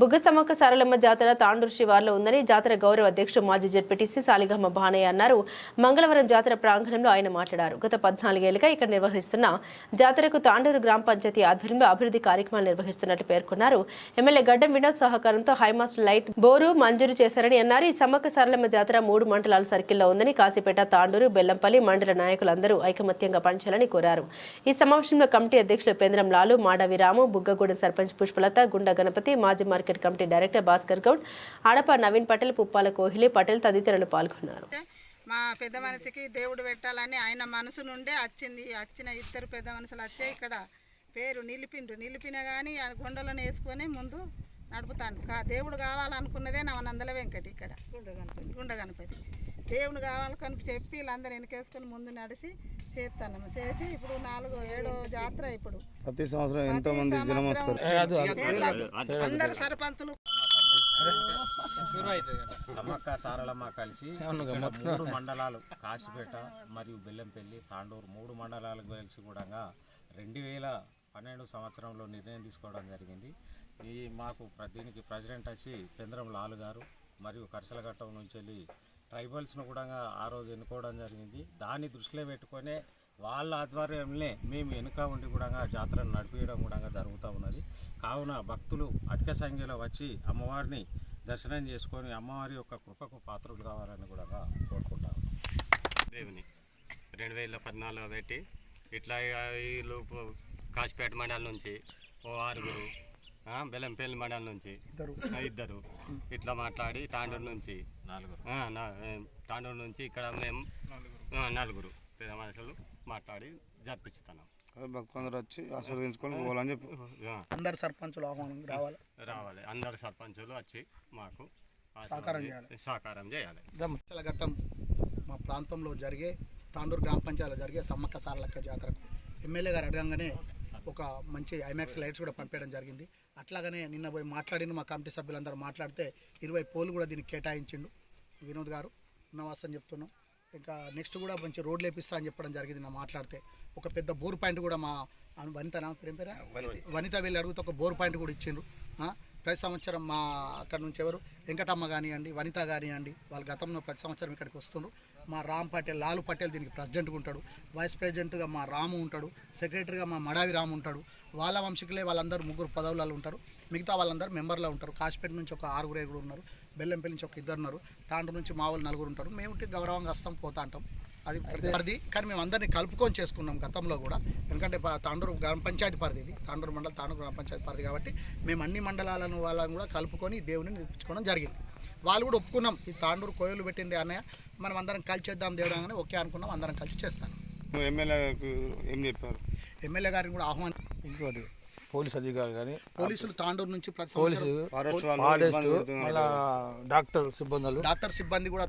బుగ్గ సమ్మక్క సారలమ్మ జాతర తాండూరు శివార్లో ఉందని జాతర గౌరవ అధ్యక్షుడు మాజీ జెడ్పీటీసీ సాలిగమ్మ బానయ్య అన్నారు. మంగళవారం జాతర ప్రాంగణంలో ఆయన మాట్లాడారు. గత 14 ఏళ్లుగా ఇక్కడ నిర్వహిస్తున్న జాతరకు తాండూరు గ్రామ పంచాయతీ ఆధ్వర్యంలో అభివృద్ధి కార్యక్రమాలు నిర్వహిస్తున్నట్లు పేర్కొన్నారు. ఎమ్మెల్యే గడ్డం వినోద్ సహకారంతో హైమాస్ట్ లైట్ బోరు మంజూరు చేశారని అన్నారు. ఈ సమ్మక్క సారలమ్మ జాతర 3 మండలాల సర్కిల్లో ఉందని, కాశీపేట, తాండూరు, బెల్లంపల్లి మండల నాయకులందరూ ఐకమత్యంగా పనిచేయాలని కోరారు. ఈ సమావేశంలో కమిటీ అధ్యక్షులు పేంద్రం లాలు, మాడవి రాము, బుగ్గగూడెం సర్పంచ్ పుష్పలత, గుండ గణపతి, మాజీ market committee director Bhaskar Goud, Adapa Naveen Patel, Puppala Kohli Patel తదితరులు పాల్గొన్నారు. మా పెద్ద మనిషికి దేవుడు పెట్టాలని ఆయన మనసు నుండే వచ్చిన ఇద్దరు పెద్ద మనుషులు వచ్చే ఇక్కడ పేరు నిలిపిన కానీ ఆ గుండెలను వేసుకొని ముందు నడుపుతాడు. దేవుడు కావాలనుకున్నదే నవనందల వెంకటి ఇక్కడ గుండ గణపతి దేవుడు కావాలని చెప్పి వీళ్ళందరూ వెనకేసుకొని ముందు నడిచి చేస్తాను చేసి ఇప్పుడు 4-7 జాతర. ఇప్పుడు ప్రతి సంవత్సరం ఎంతో మంది జనం వస్తారు. అందరు సర్పంచులు సమ్మక్క సారలమ్మ కలిసి 3 మండలాలు కాశీపేట మరియు బెల్లంపల్లి, తాండూరు 3 మండలాలకు కలిసి కూడా 2012 సంవత్సరంలో నిర్ణయం తీసుకోవడం జరిగింది. ఈ మాకు దీనికి ప్రెసిడెంట్ వచ్చి పేంద్రం లాలు గారు మరియు కర్సలఘట్టం నుంచి వెళ్ళి ట్రైబల్స్ను కూడా ఆ రోజు ఎన్నుకోవడం జరిగింది. దాన్ని దృష్టిలో పెట్టుకొని వాళ్ళ ఆధ్వర్యంలో మేము వెనుక ఉండి కూడా జాతరను నడిపించడం కూడా జరుగుతూ ఉన్నది. కావున భక్తులు అధిక సంఖ్యలో వచ్చి అమ్మవారిని దర్శనం చేసుకొని అమ్మవారి యొక్క కృపకు పాత్రలు కావాలని కూడా కోరుకుంటాము. దేవుని 2014 పెట్టి ఇట్లా వీళ్ళు కాశీపేట మండలం నుంచి 6, బెల్లంపల్లి మండలం నుంచి 2 ఇట్లా మాట్లాడి తాండూరు నుంచి 4 ఇక్కడ మేము 4 పెద్ద మనుషులు మాట్లాడి జరిపించుతున్నాం. భక్తులందరూ వచ్చి ఆశీర్వదించుకొని పోవాలని చెప్పి అందరు సర్పంచులు ఆహ్వానం రావాలి అందరు సర్పంచులు వచ్చి మాకు సహకారం చేయాలి. ఘట్టం మా ప్రాంతంలో జరిగే తాండూరు గ్రామ పంచాయతీలో జరిగే సమ్మక్క సారలక్క జాతరకు ఎమ్మెల్యే గారు అడగంగానే ఒక మంచి ఐమాక్స్ లైట్స్ కూడా పంపించడం జరిగింది. అట్లాగనే నిన్న పోయి మాట్లాడిన మా కమిటీ సభ్యులందరూ మాట్లాడితే 20 పోలు కూడా దీనికి కేటాయించిండు వినోద్ గారు. ఉన్నవాసం చెప్తున్నాం. ఇంకా నెక్స్ట్ కూడా మంచి రోడ్లు వేపిస్తా అని చెప్పడం జరిగింది. నా మాట్లాడితే ఒక పెద్ద బోర్ పాయింట్ కూడా మా వనిత వెళ్ళి అడిగితే ఒక బోర్ పాయింట్ కూడా ఇచ్చిండ్రు. ప్రతి సంవత్సరం మా అక్కడ నుంచి ఎవరు వెంకటమ్మ కానివ్వండి, వనిత కానివ్వండి, వాళ్ళ గతంలో ప్రతి సంవత్సరం ఇక్కడికి వస్తుండ్రు. మా రామ్ పటేల్, లాలు పటేల్ దీనికి ప్రెసిడెంట్గా ఉంటాడు, వైస్ ప్రెసిడెంట్గా మా రాము ఉంటాడు, సెక్రటరీగా మా మడావి రాము ఉంటాడు. వాళ్ళ వంశీకులే వాళ్ళందరూ 3 పదవులలో ఉంటారు. మిగతా వాళ్ళందరూ మెంబర్లో ఉంటారు. కాశీపేట నుంచి ఒక 6 ఉన్నారు, బెల్లంపల్లి నుంచి ఒక 2 ఉన్నారు, తాండూరు నుంచి మా వాళ్ళు 4 ఉంటారు. మేము గౌరవంగా వస్తాం, పోతా అంటాం. అది కానీ మేము అందరినీ కలుపుకొని చేసుకున్నాం గతంలో కూడా. ఎందుకంటే తాండూరు గ్రామ పంచాయతీ పరిధి, ఇది తాండూరు మండలం తాండూరు గ్రామ పంచాయతీ పరిధి కాబట్టి మేము అన్ని మండలాలను వాళ్ళని కూడా కలుపుకొని దేవుని నిర్మించుకోవడం జరిగింది. వాళ్ళు కూడా ఒప్పుకున్నాం. ఈ తాండూరు కోయలు పెట్టింది అన్నయ్య, మనం అందరం కలిసి చేద్దాం దేవుడంగానే ఓకే అనుకున్నాం. అందరం కలిసి చేస్తాను. ఎమ్మెల్యేకు ఏం చెప్పారు? ఎమ్మెల్యే గారిని కూడా ఆహ్వానం. ఇంకోటి పోలీస్ అధికారులు కానీ, పోలీసులు తాండూరు నుంచి పోలీసు డాక్టర్ సిబ్బంది కూడా